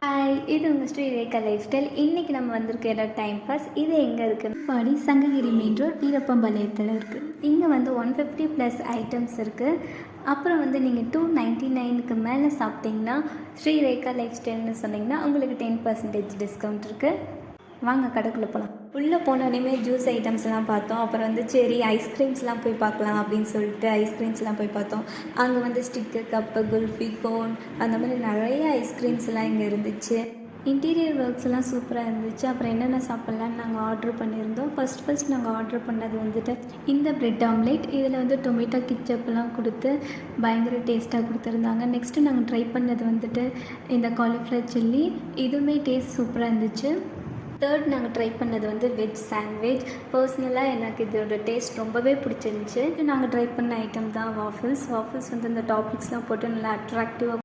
Hi, இது உங்கள் Srirekha life style. இன்றைக்கி நம்ம வந்திருக்கிற டைம் பாஸ். இது எங்கே இருக்குது? பாடி சங்ககிரி மெயின் ரோட் வீரப்பம்பாளையத்தில் இருக்குது. இங்கே வந்து 150+ ஐட்டம்ஸ் இருக்குது. அப்புறம் வந்து நீங்கள் 299க்கு மேலே சாப்பிட்டிங்கன்னா ஸ்ரீரேகா லைஃப் ஸ்டைல்னு சொன்னிங்கன்னா உங்களுக்கு 10% டிஸ்கவுண்ட் இருக்குது. வாங்க கடைக்குள்ளே போகலாம். உள்ளே போனோடனே ஜூஸ் ஐட்டம்ஸ்லாம் பார்த்தோம். அப்புறம் வந்து சரி ஐஸ்கிரீம்ஸ்லாம் போய் பார்க்கலாம் அப்படின்னு சொல்லிட்டு ஐஸ்கிரீம்ஸ்லாம் போய் பார்த்தோம். அங்கே வந்து ஸ்டிக்கு, கப்பு, குல்ஃபி, கோன் அந்த மாதிரி நிறைய ஐஸ்கிரீம்ஸ்லாம் இங்கே இருந்துச்சு. இன்டீரியர் ஒர்க்ஸ் எல்லாம் சூப்பராக இருந்துச்சு. அப்புறம் என்னென்ன சாப்பிட்லான்னு நாங்கள் ஆர்டர் பண்ணியிருந்தோம். ஃபஸ்ட் நாங்கள் ஆர்டர் பண்ணது வந்துட்டு இந்த ப்ரெட் ஆம்லேட். இதில் வந்து டொமேட்டோ கிச்சப்லாம் கொடுத்து பயங்கர டேஸ்ட்டாக கொடுத்துருந்தாங்க. நெக்ஸ்ட்டு நாங்கள் ட்ரை பண்ணது வந்துட்டு இந்த காலிஃப்ளவர் சில்லி. இதுவுமே டேஸ்ட் சூப்பராக இருந்துச்சு. தேர்ட் நாங்கள் ட்ரை பண்ணது வந்து வெஜ் சாண்ட்விச். பர்சனலாக எனக்கு இதோட டேஸ்ட் ரொம்பவே பிடிச்சிருந்துச்சு. நாங்கள் ட்ரை பண்ண ஐட்டம் தான் வாஃபிள்ஸ் வந்து இந்த டாபிக்ஸ்லாம் போட்டு நல்லா அட்ராக்டிவாக